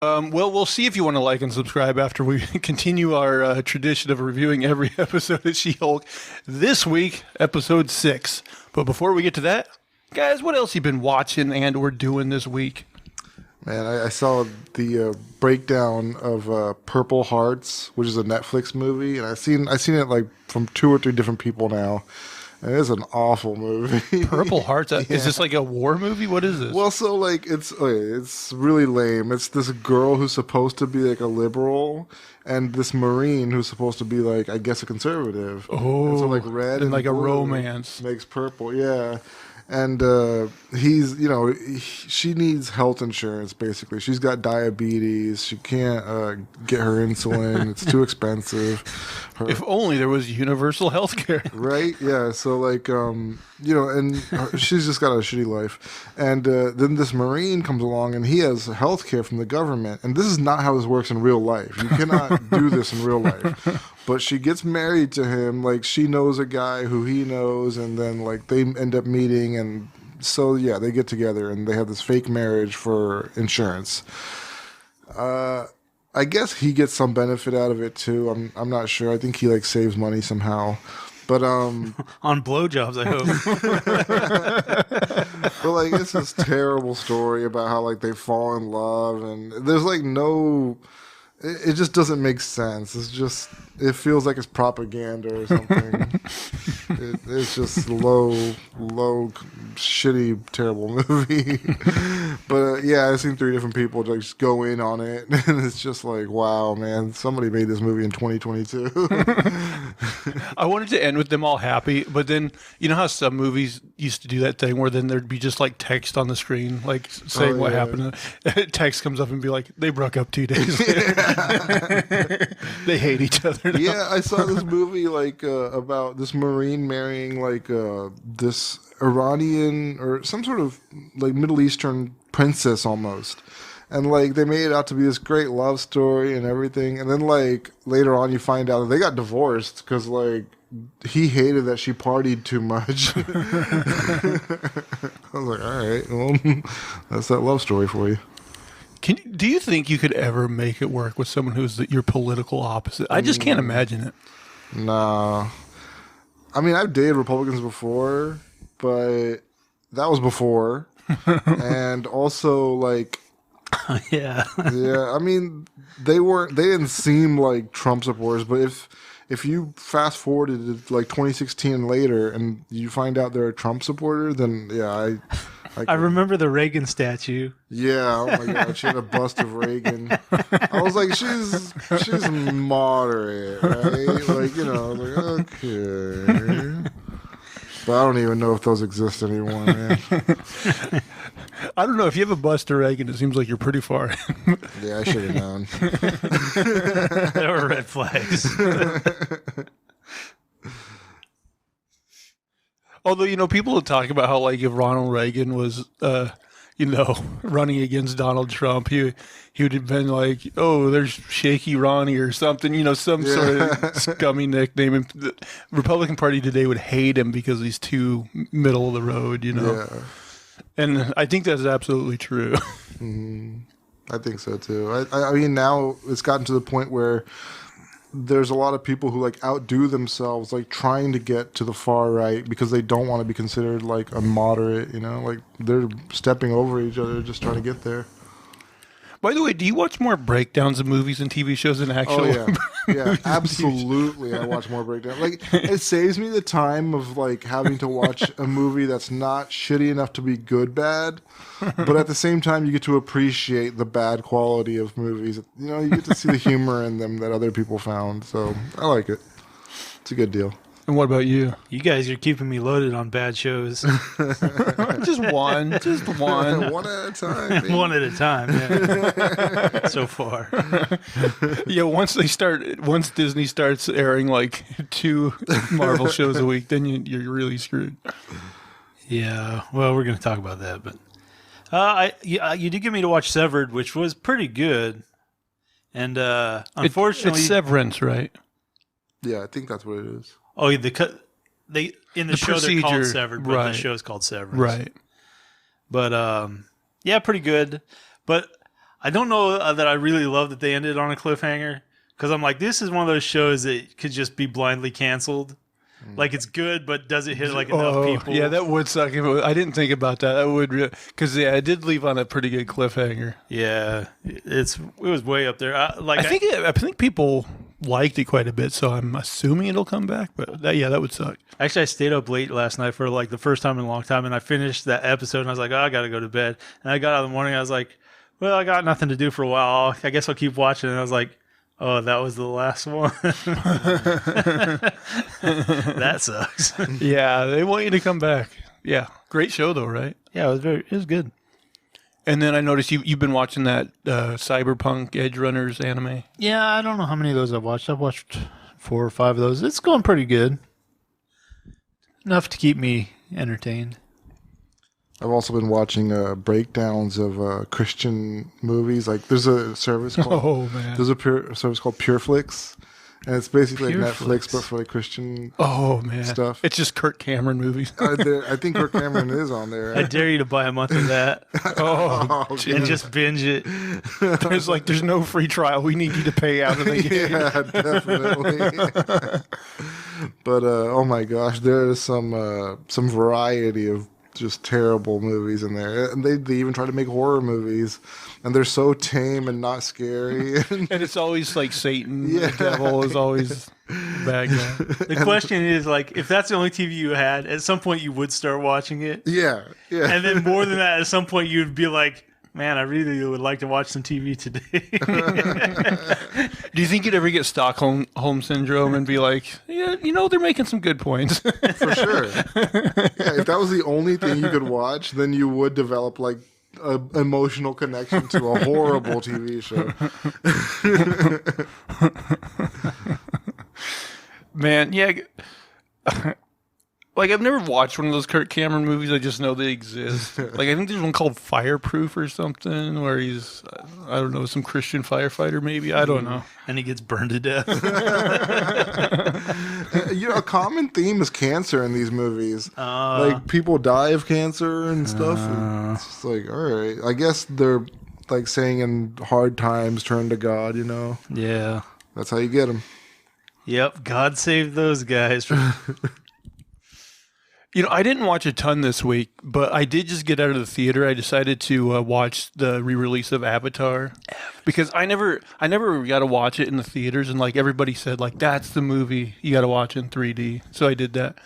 Well, we'll see if you want to like and subscribe after we continue our tradition of reviewing every episode of She-Hulk. This week, episode 6. But before we get to that, guys, what else you been watching and or doing this week? Man, I saw the breakdown of Purple Hearts, which is a Netflix movie, and I seen it like from 2 or 3 different people now. And it's an awful movie. Purple Hearts? Is this like a war movie? What is this? Well, so like it's really lame. It's this girl who's supposed to be like a liberal, and this Marine who's supposed to be like, I guess, a conservative. Oh, and so like red and like a blue romance makes purple. Yeah. And she needs health insurance, basically. She's got diabetes. She can't get her insulin. It's too expensive. If only there was universal health care. Right? Yeah. So, like, she's just got a shitty life. And then this Marine comes along, and he has health care from the government. And this is not how this works in real life. You cannot do this in real life. But she gets married to him. Like, she knows a guy who he knows, and then, like, they end up meeting. And so, yeah, they get together, and they have this fake marriage for insurance. I guess he gets some benefit out of it, too. I'm not sure. I think he, like, saves money somehow. But, on blowjobs, I hope. But, like, it's this terrible story about how, like, they fall in love, and there's, like, no... It just doesn't make sense. It feels like it's propaganda or something. It's just low, shitty, terrible movie. But yeah, I've seen 3 different people just go in on it, and it's just like, wow, man, somebody made this movie in 2022. I wanted to end with them all happy, but then you know how some movies used to do that thing where then there'd be just like text on the screen, like saying what happened. Text comes up and be like, they broke up 2 days later. They hate each other now. Yeah, I saw this movie like about this Marine marrying like this Iranian or some sort of like Middle Eastern princess almost. And like they made it out to be this great love story and everything. And then like later on you find out that they got divorced because like he hated that she partied too much. I was like, all right, well, that's that love story for you. Do you think you could ever make it work with someone who's your political opposite? I just can't imagine it. Nah. I mean, I've dated Republicans before, but that was before. And also, like... Yeah. Yeah, I mean, they didn't seem like Trump supporters, but if you fast forwarded to like 2016 and later and you find out they're a Trump supporter, then yeah, I remember the Reagan statue. Yeah, oh my god, she had a bust of Reagan. I was like, she's moderate, right? Like, you know, like, okay. But I don't even know if those exist anymore, man. I don't know. If you have a bust of Reagan, it seems like you're pretty far. Yeah, I should have known. There were red flags. Although, you know, people talk about how, like, if Ronald Reagan was, running against Donald Trump, he would have been like, oh, there's Shaky Ronnie or something, you know, some sort of scummy nickname. And the Republican Party today would hate him because he's too middle of the road, you know. Yeah. And I think that's absolutely true. Mm-hmm. I think so, too. I mean, now it's gotten to the point where there's a lot of people who like outdo themselves, like trying to get to the far right because they don't want to be considered like a moderate, you know, like they're stepping over each other just trying to get there. By the way, do you watch more breakdowns of movies and TV shows than actual? Oh, yeah, absolutely. I watch more breakdowns. Like, it saves me the time of like having to watch a movie that's not shitty enough to be good bad, but at the same time, you get to appreciate the bad quality of movies. You know, you get to see the humor in them that other people found. So I like it. It's a good deal. And what about you? You guys are keeping me loaded on bad shows. Just one. One at a time. Baby. One at a time, yeah. So far. Yeah, once Disney starts airing like 2 Marvel shows a week, then you're really screwed. Yeah, well, we're going to talk about that, but you did get me to watch Severed, which was pretty good. And unfortunately... It's Severance, right? Yeah, I think that's what it is. Oh, they in the show they're called Severed, but right. the show's called Severance. Right. But yeah, pretty good. But I don't know that I really love that they ended on a cliffhanger because I'm like, this is one of those shows that could just be blindly canceled. Like it's good, but does it hit like enough people? Yeah, that would suck. I didn't think about that. That would because it did leave on a pretty good cliffhanger. Yeah, it was way up there. I think people liked it quite a bit, so I'm assuming it'll come back. But that would suck. Actually, I stayed up late last night for like the first time in a long time, and I finished that episode, and I was like, oh, I got to go to bed. And I got out in the morning, I was like, well, I got nothing to do for a while. I guess I'll keep watching. And I was like, oh, that was the last one. That sucks. Yeah, they want you to come back. Yeah, great show though, right? Yeah, it was good. And then I noticed you've been watching that Cyberpunk Edgerunners anime. Yeah, I don't know how many of those I've watched. I've watched 4 or 5 of those. It's going pretty good. Enough to keep me entertained. I've also been watching breakdowns of Christian movies. Like there's a service called service called PureFlix, and it's basically like Netflix but for like Christian stuff. It's just Kirk Cameron movies. I think Kirk Cameron is on there. I dare you to buy a month of that. And just binge it. There's no free trial. We need you to pay out of the game. Yeah, definitely. But oh my gosh, there is some variety of just terrible movies in there, and they even try to make horror movies, and they're so tame and not scary. And it's always like Satan, the devil is always bad guy. The question is like, if that's the only TV you had, at some point you would start watching it. Yeah. And then more than that, at some point you'd be like, man, I really would like to watch some TV today. Do you think you'd ever get Stockholm syndrome and be like, yeah, they're making some good points? For sure. Yeah, if that was the only thing you could watch, then you would develop like an emotional connection to a horrible TV show. Man, yeah. Like, I've never watched one of those Kirk Cameron movies. I just know they exist. Like, I think there's one called Fireproof or something where he's, I don't know, some Christian firefighter maybe. I don't know. And he gets burned to death. A common theme is cancer in these movies. Like, people die of cancer and stuff. And it's just like, all right. I guess they're, like, saying in hard times, turn to God, Yeah. That's how you get them. Yep. God save those guys. I didn't watch a ton this week, but I did just get out of the theater. I decided to watch the re-release of Avatar because I never got to watch it in the theaters, and like everybody said, like that's the movie you got to watch in 3D. So I did that,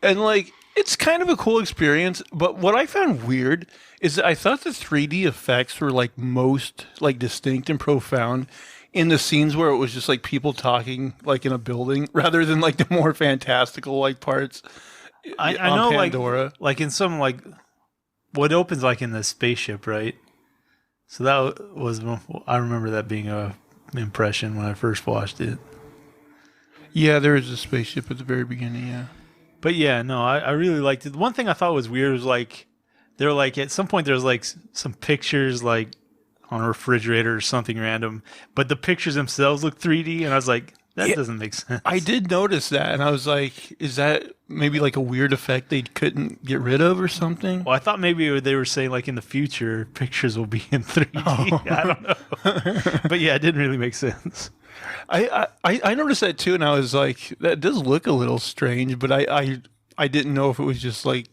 and like it's kind of a cool experience. But what I found weird is that I thought the 3D effects were like most like distinct and profound in the scenes where it was just like people talking like in a building, rather than like the more fantastical like parts. I know, Pandora. like in some like what opens like in the spaceship, right? So that was I remember that being a impression when I first watched it. Yeah, there is a spaceship at the very beginning. Yeah, but yeah, no, I really liked it. One thing I thought was weird was like they're like at some point there's like some pictures like on a refrigerator or something random, but the pictures themselves look 3D, and I was like, that doesn't make sense. I did notice that, and I was like, is that maybe like a weird effect they couldn't get rid of or something? Well, I thought maybe they were saying like in the future, pictures will be in 3D. Oh. I don't know. But yeah, it didn't really make sense. I noticed that too, and I was like, that does look a little strange, but I didn't know if it was just like,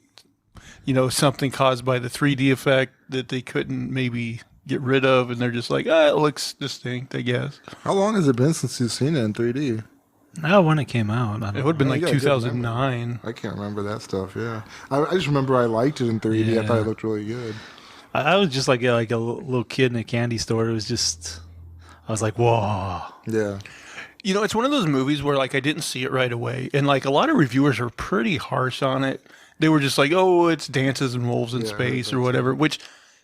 something caused by the 3D effect that they couldn't maybe get rid of, and they're just like, it looks distinct, I guess. How long has it been since you've seen it in 3D? No, when it came out. It would have been like 2009. I can't remember that stuff, yeah. I just remember I liked it in 3D. Yeah. I thought it looked really good. I was just like a little kid in a candy store. It was just, I was like, whoa. Yeah. It's one of those movies where like I didn't see it right away, and like a lot of reviewers are pretty harsh on it. They were just like, oh, it's dances and wolves in space or whatever, which...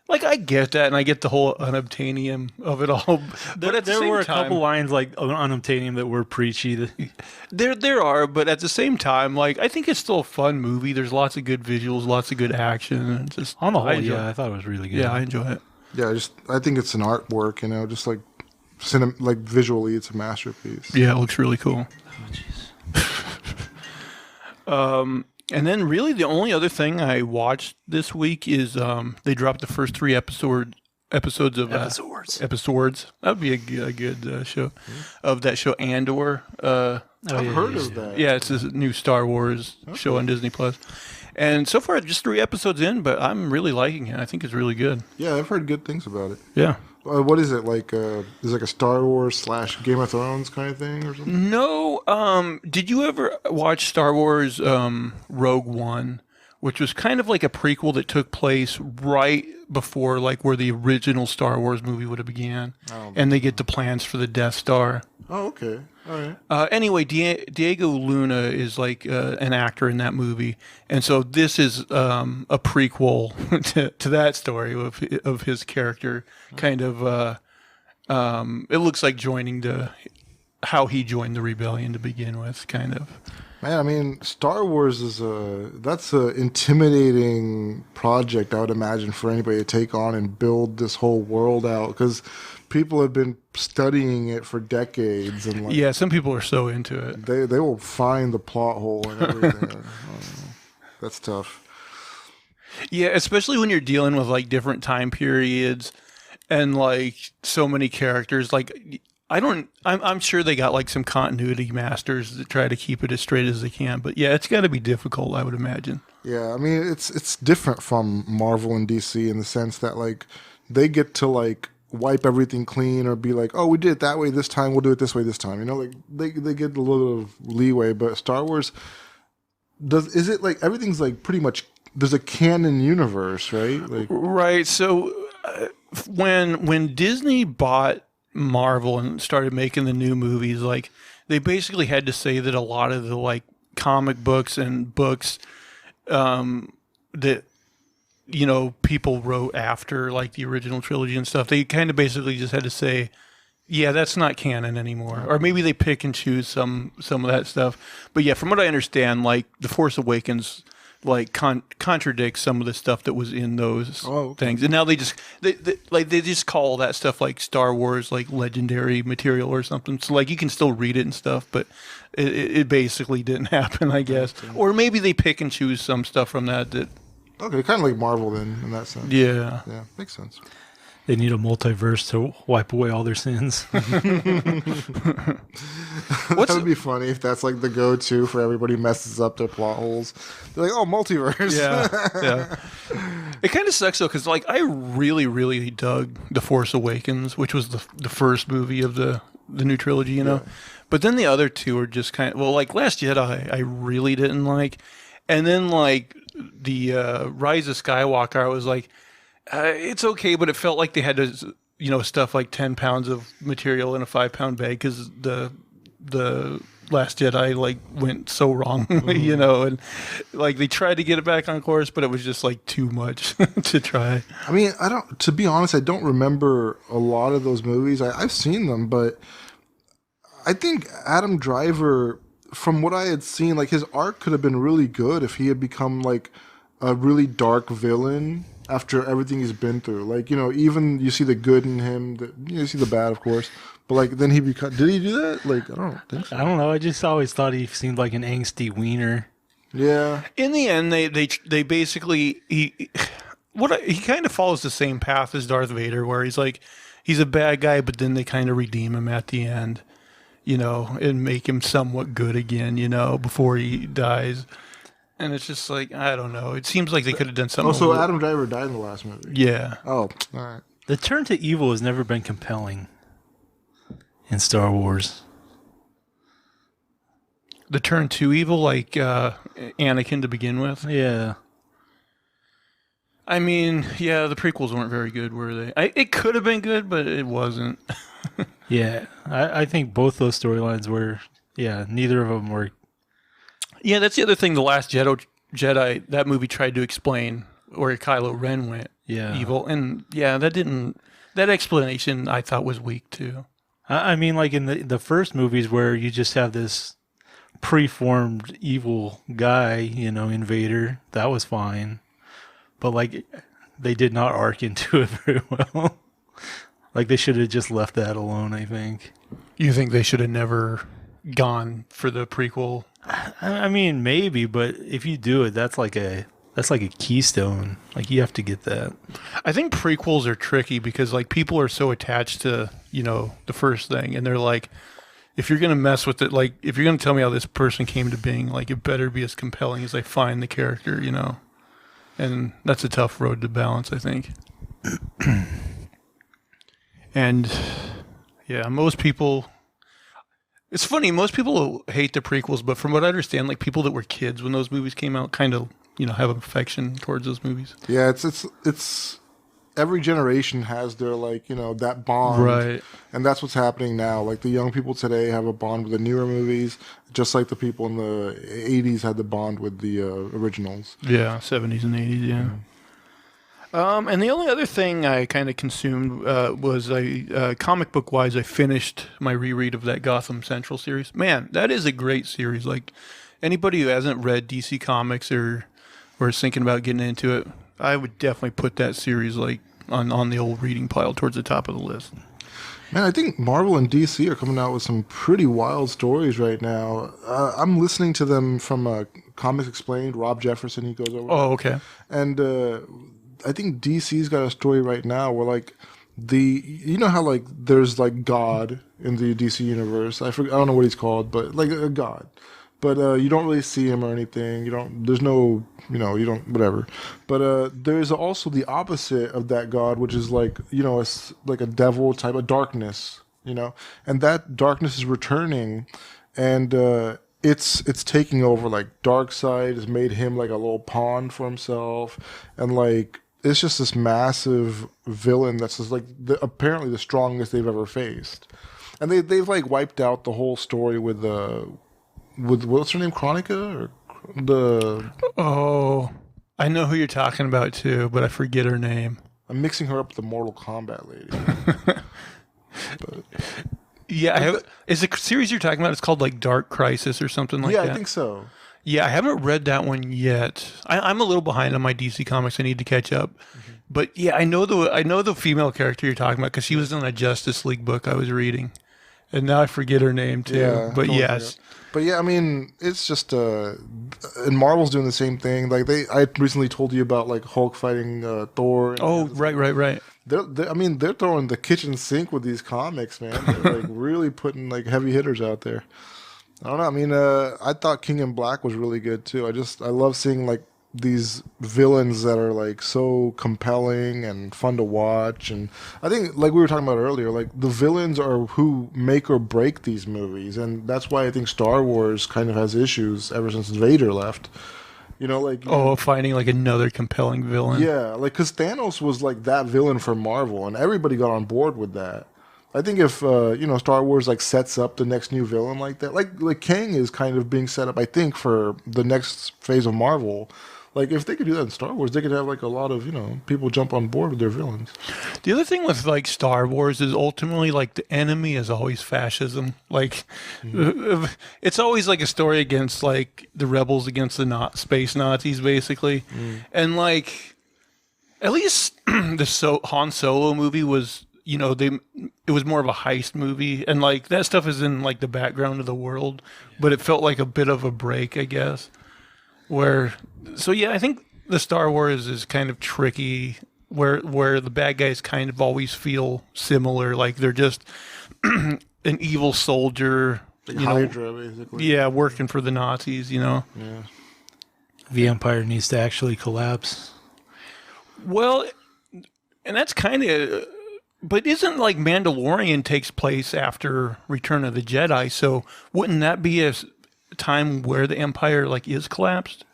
Like, I get that, and I get the whole unobtainium of it all. But at the same there were a time, couple lines, like, unobtainium that were preachy. There are, but at the same time, like, I think it's still a fun movie. There's lots of good visuals, lots of good action. And just on the whole, I thought it was really good. Yeah, I enjoy it. Yeah, I think it's an artwork, just like, like visually, it's a masterpiece. Yeah, it looks really cool. Oh, jeez. And then really the only other thing I watched this week is they dropped the first 3 episodes of episodes. That would be a good show of that show Andor. I've heard of that. Yeah, it's this new Star Wars show on Disney Plus. And so far, just 3 episodes in, but I'm really liking it. I think it's really good. Yeah, I've heard good things about it. Yeah. What is it like? Is it like a Star Wars / Game of Thrones kind of thing or something? No. Did you ever watch Star Wars Rogue One, which was kind of like a prequel that took place right before like where the original Star Wars movie would have began, and they get the plans for the Death Star. Oh, okay. All right. Anyway, Diego Luna is like an actor in that movie, and so this is a prequel to that story of his character. Kind of, it looks like how he joined the rebellion to begin with, kind of. Man, I mean, Star Wars is that's an intimidating project, I would imagine, for anybody to take on and build this whole world out, because people have been studying it for decades, and like, yeah, some people are so into it. They will find the plot hole and everything. That's tough. Yeah, especially when you're dealing with like different time periods and like so many characters. Like, I'm sure they got like some continuity masters that try to keep it as straight as they can. But yeah, it's got to be difficult, I would imagine. Yeah, I mean, it's different from Marvel and DC in the sense that like they get to like wipe everything clean or be like, oh, we did it that way this time, we'll do it this way this time. You know, like they get a little of leeway. But Star Wars is it like everything's like pretty much there's a canon universe, right? Like, right. So when Disney bought Marvel and started making the new movies, like they basically had to say that a lot of the like comic books and books that people wrote after like the original trilogy and stuff, they kind of basically just had to say, yeah, that's not canon anymore. Or maybe they pick and choose some of that stuff. But yeah, from what I understand, like The Force Awakens like contradicts some of the stuff that was in those things, and now they just call that stuff like Star Wars like legendary material or something. So like you can still read it and stuff, but it basically didn't happen, I guess. Or maybe they pick and choose some stuff from that. Okay, kind of like Marvel then in that sense. Yeah, makes sense. They need a multiverse to wipe away all their sins. That would be funny if that's like the go-to for everybody who messes up their plot holes. They're like, oh, multiverse. Yeah. It kind of sucks though, because like I really, really dug The Force Awakens, which was the first movie of the new trilogy, Yeah. But then the other two are just kind of like Last Jedi, I really didn't like, and then like the Rise of Skywalker, I was like, it's okay, but it felt like they had to, stuff like 10 pounds of material in a 5-pound bag because the Last Jedi like went so wrong, and like they tried to get it back on course, but it was just like too much to try. I mean, to be honest, I don't remember a lot of those movies. I've seen them, but I think Adam Driver, from what I had seen, like his arc could have been really good if he had become like a really dark villain after everything he's been through. Like, even you see the good in him, you see the bad, of course, but like then did he do that? Like, I don't think so. I don't know. I just always thought he seemed like an angsty wiener. Yeah. In the end, they basically he kind of follows the same path as Darth Vader, where he's like he's a bad guy, but then they kind of redeem him at the end, and make him somewhat good again, before he dies. And it's just like, I don't know. It seems like they could have done something. Oh, so Adam Driver died in the last movie. Yeah. Oh, all right. The turn to evil has never been compelling in Star Wars. The turn to evil, like Anakin to begin with? Yeah. I mean, yeah, the prequels weren't very good, were they? It could have been good, but it wasn't. Yeah. I think both those storylines were, neither of them were. Yeah, that's the other thing. The Last Jedi, that movie tried to explain where Kylo Ren went evil, and that explanation I thought was weak too. I mean, like in the first movies where you just have this preformed evil guy, invader, that was fine, but like they did not arc into it very well. Like they should have just left that alone, I think. You think they should have never gone for the prequel? I mean, maybe, but if you do it, that's like a That's like a keystone. Like you have to get that. I think prequels are tricky because like people are so attached to, the first thing, and they're like, if you're gonna mess with it, like if you're gonna tell me how this person came to being, like it better be as compelling as I find the character, and that's a tough road to balance, I think. And yeah, most people. It's funny. Most people hate the prequels, but from what I understand, like people that were kids when those movies came out, kind of have an affection towards those movies. Yeah, it's every generation has their like that bond, Right? And that's what's happening now. Like the young people today have a bond with the newer movies, just like the people in the '80s had the bond with the originals. Yeah, '70s and '80s. Yeah. And the only other thing I kind of consumed was comic book wise, I finished my reread of that Gotham Central series. Man, that is a great series. Like anybody who hasn't read DC Comics or is thinking about getting into it, I would definitely put that series like on the old reading pile towards the top of the list. Man, I think Marvel and DC are coming out with some pretty wild stories right now. I'm listening to them from Comics Explained. Rob Jefferson, he goes over. Oh, okay. And I think DC's got a story right now where like how like there's like God in the DC universe. I don't know what he's called, but like a God. But you don't really see him or anything. There's no, you don't, whatever. But there's also the opposite of that God, which is like, it's like a devil type of darkness, and that darkness is returning, and it's taking over. Like Darkseid has made him like a little pawn for himself, and like it's just this massive villain that's just like apparently the strongest they've ever faced, and they've like wiped out the whole story with what's her name, Chronica, or Oh, I know who you're talking about too, but I forget her name. I'm mixing her up with the Mortal Kombat lady. Yeah, is the series you're talking about? It's called like Dark Crisis or something like that. Yeah, I think so. Yeah, I haven't read that one yet. I'm a little behind on my DC comics. I need to catch up. Mm-hmm. But yeah, I know the female character you're talking about because she was in a Justice League book I was reading, and now I forget her name too. Yeah, but yes. But yeah, I mean, it's just and Marvel's doing the same thing. Like I recently told you about like Hulk fighting Thor. Oh, right. They're throwing the kitchen sink with these comics, man. They're like really putting like heavy hitters out there. I don't know. I mean, I thought King in Black was really good too. I love seeing like these villains that are like so compelling and fun to watch. And I think, like we were talking about earlier, like the villains are who make or break these movies, and that's why I think Star Wars kind of has issues ever since Vader left. Finding like another compelling villain. Yeah, like because Thanos was like that villain for Marvel, and everybody got on board with that. I think if Star Wars like sets up the next new villain like that, like Kang is kind of being set up, I think, for the next phase of Marvel. Like if they could do that in Star Wars, they could have like a lot of people jump on board with their villains. The other thing with like Star Wars is ultimately like the enemy is always fascism. Like it's always like a story against like the rebels against the space Nazis basically, and like at least the Han Solo movie was. It was more of a heist movie, and like that stuff is in like the background of the world, but it felt like a bit of a break, I guess. I think the Star Wars is kind of tricky, where the bad guys kind of always feel similar, like they're just an evil soldier, like Hydra, basically. Yeah, working for the Nazis, Yeah. The Empire needs to actually collapse. Well, and that's kind of. But isn't like Mandalorian takes place after Return of the Jedi? So wouldn't that be a time where the Empire like is collapsed?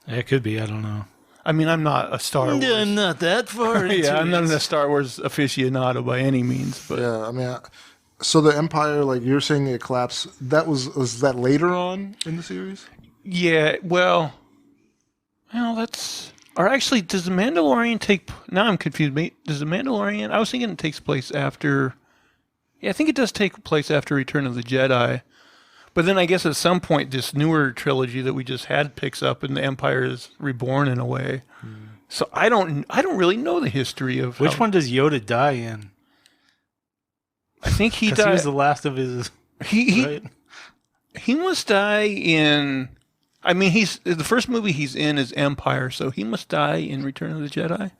It could be. I don't know. I mean, I'm not a Star Wars. I'm not that far. I'm not a Star Wars aficionado by any means. But yeah, I mean, so the Empire, like you're saying, it collapsed. Was that later on in the series? Yeah. Well, that's. Or actually, does the Mandalorian take... Now I'm confused. Does the Mandalorian... I was thinking it takes place after... Yeah, I think it does take place after Return of the Jedi. But then I guess at some point, this newer trilogy that we just had picks up and the Empire is reborn in a way. So I don't really know the history of... Which one does Yoda die in? I think he died... he was the last of his... He must die in... I mean, he's the first movie he's in is Empire, so he must die in Return of the Jedi.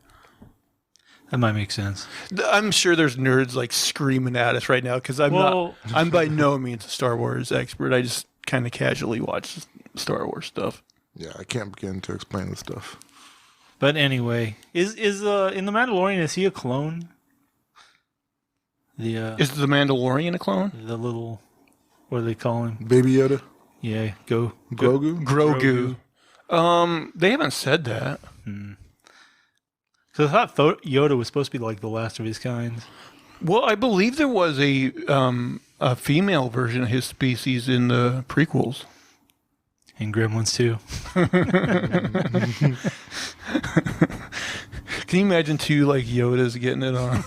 That might make sense. I'm sure there's nerds like screaming at us right now because I'm by no means a Star Wars expert. I just kind of casually watch Star Wars stuff. Yeah, I can't begin to explain this stuff. But anyway, is in the Mandalorian, is he a clone? Is the Mandalorian a clone? The little, what do they call him? Baby Yoda? Yeah, Grogu? They haven't said that. Because I thought Yoda was supposed to be like the last of his kind. Well, I believe there was a female version of his species in the prequels. And Gremlins too. Can you imagine two like Yodas getting it on?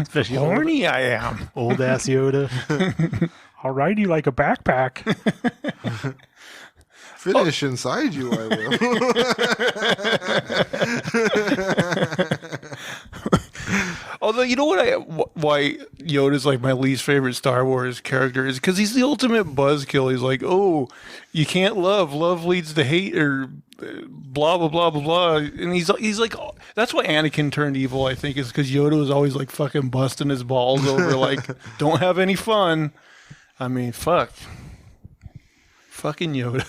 Especially Horny I am. old ass Yoda. I'll ride you like a backpack. Finish inside you, I will. Although, you know why Yoda's like my least favorite Star Wars character is because he's the ultimate buzzkill. He's like, oh, you can't love leads to hate, or blah blah blah blah blah. And he's like, that's why Anakin turned evil. I think is because Yoda was always like fucking busting his balls over like, don't have any fun. I mean, fucking Yoda.